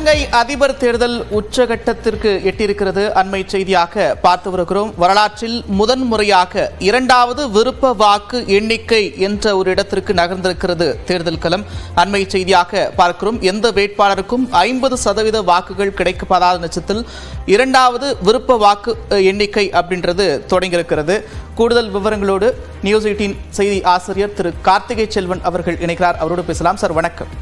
இலங்கை அதிபர் தேர்தல் உச்சகட்டத்திற்கு எட்டியிருக்கிறது. அண்மை செய்தியாக பார்த்து வருகிறோம். வரலாற்றில் முதன்முறையாக இரண்டாவது விருப்ப வாக்கு எண்ணிக்கை என்ற ஒரு இடத்திற்கு நகர்ந்திருக்கிறது தேர்தல் களம். அண்மை செய்தியாக பார்க்கிறோம். எந்த வேட்பாளருக்கும் 50% வாக்குகள் கிடைக்கப்படாத நிச்சயத்தில் இரண்டாவது விருப்ப வாக்கு எண்ணிக்கை அப்படின்றது தொடங்கியிருக்கிறது. கூடுதல் விவரங்களோடு நியூஸ் 18 செய்தி ஆசிரியர் திரு கார்த்திகை செல்வன் அவர்கள் இணைக்கிறார். அவரோடு பேசலாம். சார் வணக்கம்.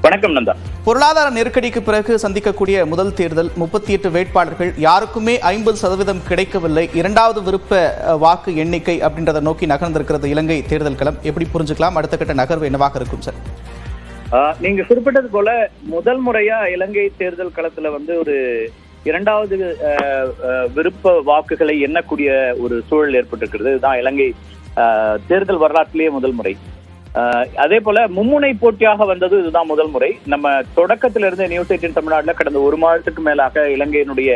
வணக்கம் நந்தா. பொருளாதார நெருக்கடிக்கு பிறகு சந்திக்கக்கூடிய முதல் தேர்தல், 38 வேட்பாளர்கள், யாருக்குமே 50% கிடைக்கவில்லை. இரண்டாவது விருப்ப வாக்கு எண்ணிக்கை அப்படின்றத நோக்கி நகர்ந்திருக்கிறது இலங்கை தேர்தல் களம். எப்படி புரிஞ்சுக்கலாம்? அடுத்த கட்ட நகர்வு என்னவாக இருக்கும் சார்? நீங்க குறிப்பிட்டது போல முதல் முறையா இலங்கை தேர்தல் களத்துல ஒரு இரண்டாவது விருப்ப வாக்குகளை எண்ணக்கூடிய ஒரு சூழல் ஏற்பட்டிருக்கிறது. இதுதான் இலங்கை தேர்தல் வரலாற்றிலேயே முதல் முறை. அதே போல மும்முனை போட்டியாக வந்தது இதுதான் முதல் முறை. நம்ம தொடக்கத்திலிருந்து நியூஸ் 18 தமிழ்நாடுல கடந்த ஒரு மாதத்துக்கு மேலாக இலங்கையினுடைய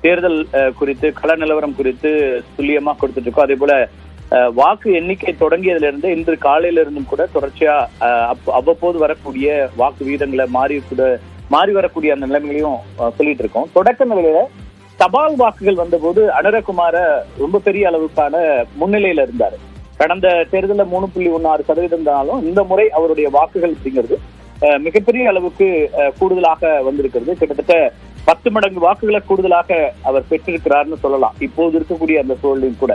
தேர்தல் குறித்து, கள நிலவரம் குறித்து துல்லியமா கொடுத்துட்டு இருக்கோம். அதே போல வாக்கு எண்ணிக்கை தொடங்கியதிலிருந்து இன்று காலையிலிருந்தும் கூட தொடர்ச்சியா அவ்வப்போது வரக்கூடிய வாக்கு வீதங்களை மாறி வரக்கூடிய அந்த நிலைமைகளையும் சொல்லிட்டு இருக்கோம். தொடக்க நிலையில தபால் வாக்குகள் வந்தபோது அனுரகுமார ரொம்ப பெரிய அளவுக்கான முன்னிலையில இருந்தாரு. கடந்த தேர்தலில் 3.16% இருந்தாலும் இந்த முறை அவருடைய வாக்குகள் அப்படிங்கிறது மிகப்பெரிய அளவுக்கு கூடுதலாக வந்திருக்கிறது. கிட்டத்தட்ட 10 மடங்கு வாக்குகளை கூடுதலாக அவர் பெற்றிருக்கிறார்னு சொல்லலாம் இப்போது இருக்கக்கூடிய அந்த சூழலையும் கூட.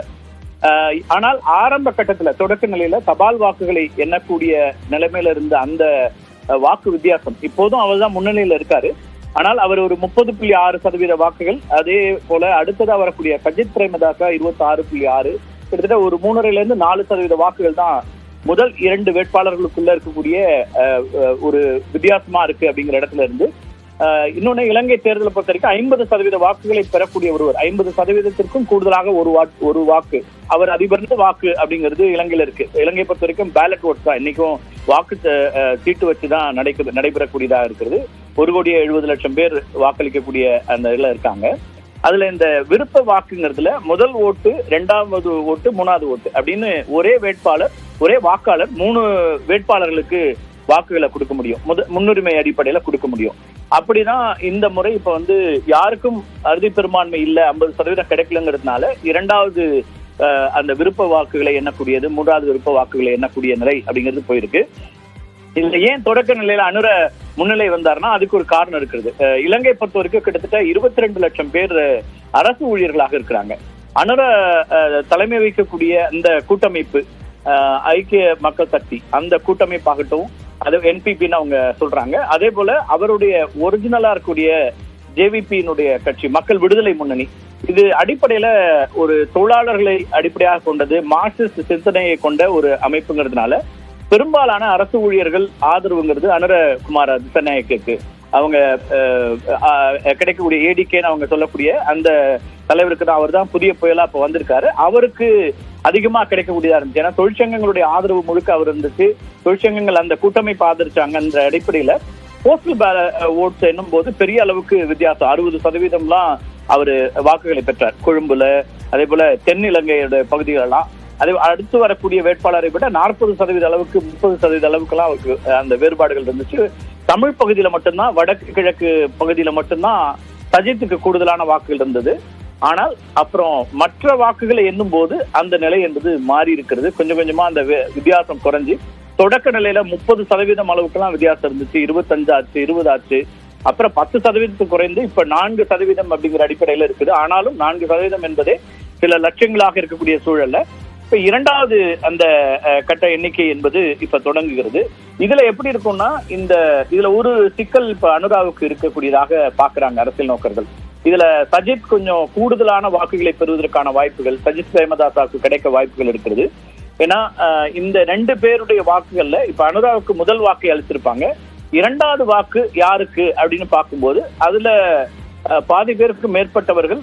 ஆனால் ஆரம்ப கட்டத்துல தொடக்க நிலையில தபால் வாக்குகளை எண்ணக்கூடிய நிலைமையில இருந்த அந்த வாக்கு வித்தியாசம், இப்போதும் அவர் தான் முன்னணியில இருக்காரு. ஆனால் அவர் ஒரு 30.6% வாக்குகள், அதே போல அடுத்ததா வரக்கூடிய சஜித் பிரேமதாசா 26.6, கிட்டத்தட்ட ஒரு 3.5% 4% வாக்குகள் தான் முதல் 2 வேட்பாளர்களுக்குள்ள இருக்கக்கூடிய ஒரு வித்தியாசமா இருக்கு அப்படிங்கிற இடத்துல இருந்து. இன்னொன்னு, இலங்கை தேர்தலை பொறுத்த வரைக்கும் 50% வாக்குகளை பெறக்கூடிய ஒருவர் 50%த்திற்கும் கூடுதலாக ஒரு வாக்கு அவர் அதிபர் வாக்கு அப்படிங்கிறது இலங்கையில இருக்கு. இலங்கை பொறுத்த வரைக்கும் பேலட் ஓட்ஸ் தான், இன்னைக்கும் வாக்கு சீட்டு வச்சுதான் நடைபெறக்கூடியதாக இருக்கிறது. 1,70,00,000 பேர் வாக்களிக்கக்கூடிய அந்த இதுல இருக்காங்க. அதுல இந்த விருப்ப வாக்குங்கிறதுல முதல் ஓட்டு, 2வது ஓட்டு, 3வது ஓட்டு அப்படின்னு ஒரே வேட்பாளர், ஒரே வாக்காளர் 3 வேட்பாளர்களுக்கு வாக்குகளை கொடுக்க முடியும். முன்னுரிமை அடிப்படையில கொடுக்க முடியும். அப்படிதான் இந்த முறை இப்ப யாருக்கும் அறுதி பெரும்பான்மை இல்ல, 50% கிடைக்கலங்கிறதுனால இரண்டாவது அந்த விருப்ப வாக்குகளை எண்ணக்கூடியது, 3வது விருப்ப வாக்குகளை எண்ணக்கூடிய நிலை அப்படிங்கிறது போயிருக்கு. இதுல ஏன் தொடக்க நிலையில அனுர முன்னிலை வந்தாருன்னா அதுக்கு ஒரு காரணம் இருக்கிறது. இலங்கை பொறுத்த வரைக்கும் கிட்டத்தட்ட 22 லட்சம் பேர் அரசு ஊழியர்களாக இருக்கிறாங்க. அனுர தலைமை வைக்கக்கூடிய அந்த கூட்டமைப்பு, ஐக்கிய மக்கள் சக்தி, அந்த கூட்டமைப்பாகட்டும், அது என்பிபின்னு அவங்க சொல்றாங்க. அதே போல அவருடைய ஒரிஜினலா இருக்கக்கூடிய ஜேவிபியினுடைய கட்சி, மக்கள் விடுதலை முன்னணி, இது அடிப்படையில ஒரு தொழிலாளர்களை அடிப்படையாக கொண்டது, மார்க்சிஸ்ட் சிந்தனையை கொண்ட ஒரு அமைப்புங்கிறதுனால பெரும்பாலான அரசு ஊழியர்கள் ஆதரவுங்கிறது அனுரகுமார திசாநாயக்கருக்கு, அவங்க கிடைக்கக்கூடிய ஏடிகேன்னு அவங்க சொல்லக்கூடிய அந்த தலைவருக்கு தான். அவர் தான் புதிய புயலா இப்ப வந்திருக்காரு. அவருக்கு அதிகமா கிடைக்கக்கூடியதா இருந்துச்சு. ஏன்னா தொழிற்சங்கங்களுடைய ஆதரவு முழுக்க அவர் இருந்துச்சு. தொழிற்சங்கங்கள் அந்த கூட்டமைப்பு ஆதரிச்சாங்க. அந்த அடிப்படையில போஸ்டல் ஓட்ஸ் என்னும் போது பெரிய அளவுக்கு வித்தியாசம், 60%லாம் அவரு வாக்குகளை பெற்றார். கொழும்புல, அதே போல தென்னிலங்கையோட பகுதிகளெல்லாம். அதே அடுத்து வரக்கூடிய வேட்பாளரை விட 40% அளவுக்கு, 30% அளவுக்குலாம் அவருக்கு அந்த வேறுபாடுகள் இருந்துச்சு. தமிழ் பகுதியில மட்டும்தான், வடக்கு கிழக்கு பகுதியில மட்டும்தான் சஜித்துக்கு கூடுதலான வாக்குகள் இருந்தது. ஆனால் அப்புறம் மற்ற வாக்குகளை எண்ணும் போது அந்த நிலை என்பது மாறி இருக்கிறது. கொஞ்சம் கொஞ்சமா அந்த வித்தியாசம் குறைஞ்சி தொடக்க நிலையில 30% அளவுக்குலாம் வித்தியாசம் இருந்துச்சு. 25 ஆச்சு, 20 ஆச்சு, அப்புறம் 10% குறைந்து இப்ப 4% அப்படிங்கிற அடிப்படையில இருக்குது. ஆனாலும் 4% என்பதே சில லட்சங்களாக இருக்கக்கூடிய சூழல்ல இப்ப இரண்டாவது அந்த கட்ட எண்ணிக்கை என்பது இப்ப தொடங்குகிறது. இதுல எப்படி இருக்கும்னா, இதுல ஒரு சிக்கல் இப்ப அனுராவுக்கு இருக்கக்கூடியதாக பாக்குறாங்க அரசியல் நோக்கர்கள். இதுல சஜித் கொஞ்சம் கூடுதலான வாக்குகளை பெறுவதற்கான வாய்ப்புகள், சஜித் பிரேமதாசாவுக்கு கிடைக்க வாய்ப்புகள் இருக்கிறது. ஏன்னா இந்த 2 பேருடைய வாக்குகள்ல இப்ப அனுராவுக்கு முதல் வாக்கை அளித்திருப்பாங்க. இரண்டாவது வாக்கு யாருக்கு அப்படின்னு பார்க்கும்போது அதுல பாதி பேருக்கு மேற்பட்டவர்கள்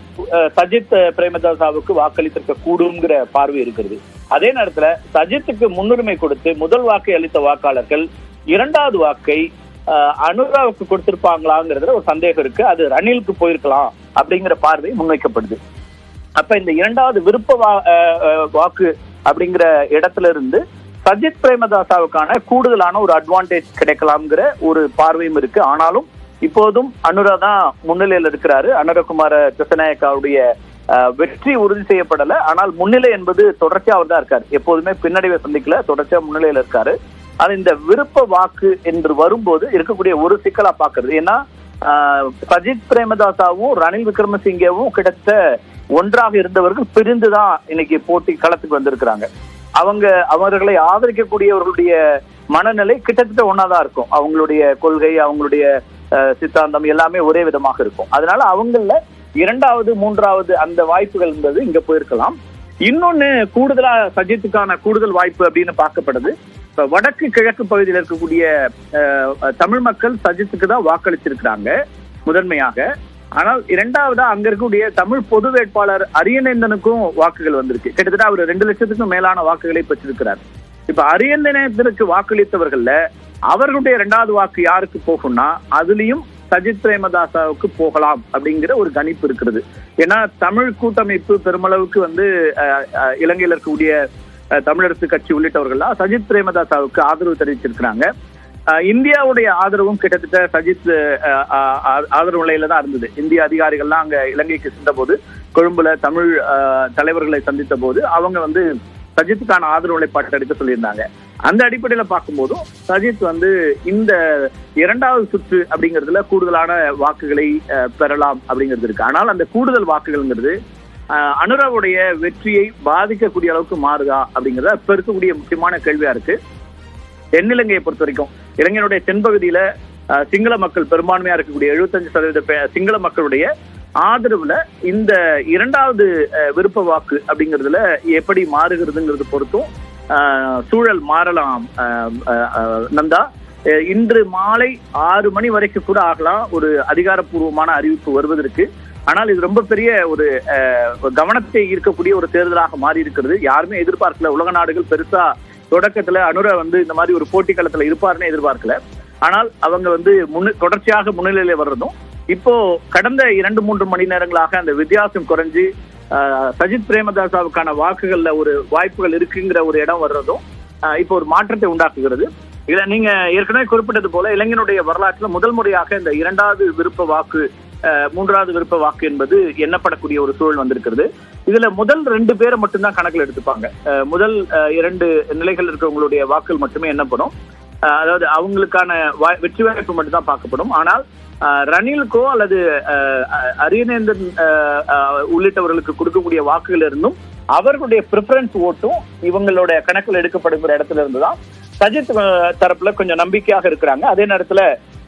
சஜித் பிரேமதாசாவுக்கு வாக்களித்திருக்க கூடுங்கிற பார்வை இருக்கிறது. அதே நேரத்துல சஜித்துக்கு முன்னுரிமை கொடுத்து முதல் வாக்கை அளித்த வாக்காளர்கள் இரண்டாவது வாக்கை அனுராவுக்கு கொடுத்திருப்பாங்களாங்கிறதுல ஒரு சந்தேகம் இருக்கு. அது ரணிலுக்கு போயிருக்கலாம் அப்படிங்கிற பார்வை முன்வைக்கப்படுது. அப்ப இந்த இரண்டாவது விருப்ப வாக்கு அப்படிங்கிற இடத்துல இருந்து சஜித் பிரேமதாசாவுக்கான கூடுதலான ஒரு அட்வான்டேஜ் கிடைக்கலாம்ங்கிற ஒரு பார்வையும் இருக்கு. ஆனாலும் இப்போதும் அனுரா தான் முன்னிலையில் இருக்கிறாரு. அனுரகுமார திசநாயக்காவுடைய வெற்றி உறுதி செய்யப்படல, ஆனால் முன்னிலை என்பது தொடர்ச்சியா அவர் தான் இருக்காரு. எப்போதுமே பின்னடைவை சந்திக்கல, தொடர்ச்சியா முன்னிலையில இருக்காரு. ஆனா இந்த விருப்ப வாக்கு என்று வரும்போது இருக்கக்கூடிய ஒரு சிக்கலா பாக்குறது, ஏன்னா சஜித் பிரேமதாசாவும் ரணில் விக்ரமசிங்கேவும் கிட்டத்தட்ட ஒன்றாக இருந்தவர்கள் பிரிந்துதான் இன்னைக்கு போட்டி களத்துக்கு வந்திருக்கிறாங்க. அவர்களை ஆதரிக்கக்கூடியவர்களுடைய மனநிலை கிட்டத்தட்ட ஒன்னாதான் இருக்கும். அவங்களுடைய கொள்கை, அவங்களுடைய சித்தாந்தம் எல்லாமே ஒரே விதமாக இருக்கும். அதனால அவங்கள இரண்டாவது மூன்றாவது அந்த வாய்ப்புகள் என்பது இங்க போயிருக்கலாம். இன்னொன்னு கூடுதலா சஜித்துக்கான கூடுதல் வாய்ப்பு அப்படின்னு பார்க்கப்படுது. வடக்கு கிழக்கு பகுதியில் இருக்கக்கூடிய தமிழ் மக்கள் சஜித்துக்கு தான் வாக்களிச்சிருக்கிறாங்க முதன்மையாக. ஆனால் இரண்டாவதா அங்க இருக்கக்கூடிய தமிழ் பொது வேட்பாளர் அரியநேந்தனுக்கும் வாக்குகள் வந்திருக்கு. கிட்டத்தட்ட அவர் 2 லட்சத்துக்கும் மேலான வாக்குகளை பெற்றிருக்கிறார். இப்ப அரியநேந்தனுக்கு வாக்களித்தவர்கள்ல அவர்களுடைய 2வது வாக்கு யாருக்கு போகும்னா அதுலயும் சஜித் பிரேமதாசாவுக்கு போகலாம் அப்படிங்கிற ஒரு கணிப்பு இருக்கிறது. ஏன்னா தமிழ் கூட்டமைப்பு பெருமளவுக்கு இலங்கையில் இருக்கக்கூடிய தமிழரசு கட்சி உள்ளிட்டவர்கள்லாம் சஜித் பிரேமதாசாவுக்கு ஆதரவு தெரிவிச்சிருக்கிறாங்க. இந்தியாவுடைய ஆதரவும் கிட்டத்தட்ட சஜித் ஆதரவு நிலையில தான் இருந்தது. இந்திய அதிகாரிகள்லாம் அங்க இலங்கைக்கு சென்ற போது, கொழும்புல தமிழ் தலைவர்களை சந்தித்த போது அவங்க சஜித்துக்கான ஆதரவு நிலைப்பாட்டை எடுத்து சொல்லியிருந்தாங்க. அந்த அடிப்படையில பார்க்கும்போதும் சஜித் இந்த 2வது சுற்று அப்படிங்கிறதுல கூடுதலான வாக்குகளை பெறலாம் அப்படிங்கிறது இருக்கு. ஆனால் அந்த கூடுதல் வாக்குகள்ங்கிறது அனுராவுடைய வெற்றியை பாதிக்கக்கூடிய அளவுக்கு மாறுதா அப்படிங்கிறத இப்ப இருக்கக்கூடிய முக்கியமான கேள்வியா இருக்கு. தென்னிலங்கையை பொறுத்த வரைக்கும் இலங்கையினுடைய தென்பகுதியில சிங்கள மக்கள் பெரும்பான்மையா இருக்கக்கூடிய 75% சிங்கள மக்களுடைய ஆதரவுல இந்த 2வது விருப்ப வாக்கு அப்படிங்கிறதுல எப்படி மாறுகிறதுங்கிறது பொறுத்தும் சூழல் மாறலாம். நந்தா, இன்று மாலை 6 மணி வரைக்கும் கூட ஆகலாம் ஒரு அதிகாரப்பூர்வமான அறிவிப்பு வருவதற்கு. ஆனால் இது ரொம்ப பெரிய ஒரு கவனத்தை ஈர்க்கக்கூடிய ஒரு தேர்தலாக மாறி இருக்கிறது. யாருமே எதிர்பார்க்கல. உலக நாடுகள் பெருசா தொடக்கத்துல அனுரா இந்த மாதிரி ஒரு போட்டி களத்துல இருப்பாருன்னு எதிர்பார்க்கல. ஆனால் அவங்க தொடர்ச்சியாக முன்னிலையில வர்றதும், இப்போ கடந்த 2-3 மணி நேரங்களாக அந்த வித்தியாசம் குறைஞ்சு சஜித் பிரேமதாசாவுக்கான வாக்குகள்ல ஒரு வாய்ப்புகள் இருக்குங்கிற ஒரு இடம் வர்றதும் இப்போ ஒரு மாற்றத்தை உண்டாக்குகிறது. இதை நீங்க ஏற்கனவே குறிப்பிட்டது போல இளைஞனுடைய வரலாற்றுல முதல் முறையாக இந்த 2வது விருப்ப வாக்கு 3வது விருப்ப வாக்கு என்பது எண்ணப்படக்கூடிய ஒரு சூழல் வந்திருக்கிறது. இதுல முதல் 2 பேரை மட்டும்தான் கணக்கில் எடுத்துப்பாங்க. முதல் 2 நிலைகள் இருக்கிறவங்களுடைய வாக்குகள் மட்டுமே எண்ணப்படும். அதாவது அவங்களுக்கான வெற்றி வாய்ப்பு மட்டும்தான் பார்க்கப்படும். ஆனால் ரணிலுக்கோ அல்லது அரியநேந்தன் உள்ளிட்டவர்களுக்கு கொடுக்கக்கூடிய வாக்குகள் இருந்தும் அவர்களுடைய பிரிஃபரன்ஸ் ஓட்டும் இவங்களோட கணக்கில் எடுக்கப்படுகிற இடத்துல இருந்துதான் சஜித் தரப்புல கொஞ்சம் நம்பிக்கையாக இருக்கிறாங்க. அதே நேரத்துல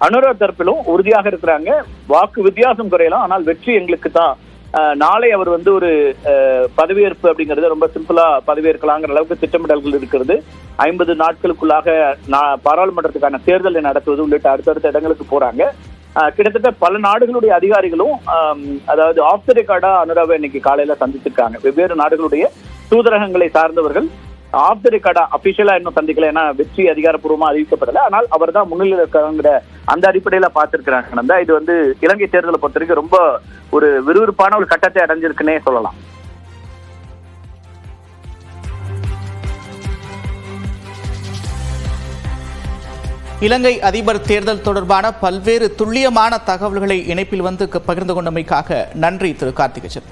அனுரா தரப்பிலும் உறுதியாக இருக்கிறாங்க. வாக்கு வித்தியாசம் குறையலாம், ஆனால் வெற்றி எங்களுக்கு தான். நாளை அவர் ஒரு பதவியேற்பு அப்படிங்கறது ரொம்ப சிம்பிளா பதவியேற்கலாங்கிற அளவுக்கு திட்டமிடல்கள் இருக்கிறது. 50 நாட்களுக்குள்ளாக பாராளுமன்றத்துக்கான தேர்தலை நடத்துவது உள்ளிட்ட அடுத்தடுத்த இடங்களுக்கு போறாங்க. கிட்டத்தட்ட பல நாடுகளுடைய அதிகாரிகளும் அதாவது ஆஃப் த ரெக்கார்டா அனுராவை இன்னைக்கு காலையில சந்திச்சிருக்காங்க. வெவ்வேறு நாடுகளுடைய தூதரகங்களை சார்ந்தவர்கள் ஆஃப் த ரெக்கார்டா அபிஷியலா இன்னும் சந்திக்கல, ஏன்னா வெற்றி அதிகாரப்பூர்வமா அறிவிக்கப்படல. ஆனால் அவர் தான் முன்னிலையில் இருக்கிறாங்கிற அந்த அடிப்படையில பார்த்திருக்கிறாங்க. இது இலங்கை தேர்தலை பொறுத்த வரைக்கும் ரொம்ப ஒரு விறுவிறுப்பான ஒரு கட்டத்தை அடைஞ்சிருக்குன்னே சொல்லலாம். இலங்கை அதிபர் தேர்தல் தொடர்பான பல்வேறு துல்லியமான தகவல்களை இணைப்பில் பகிர்ந்து கொண்டமைக்காக நன்றி திரு கார்த்திகேயன்.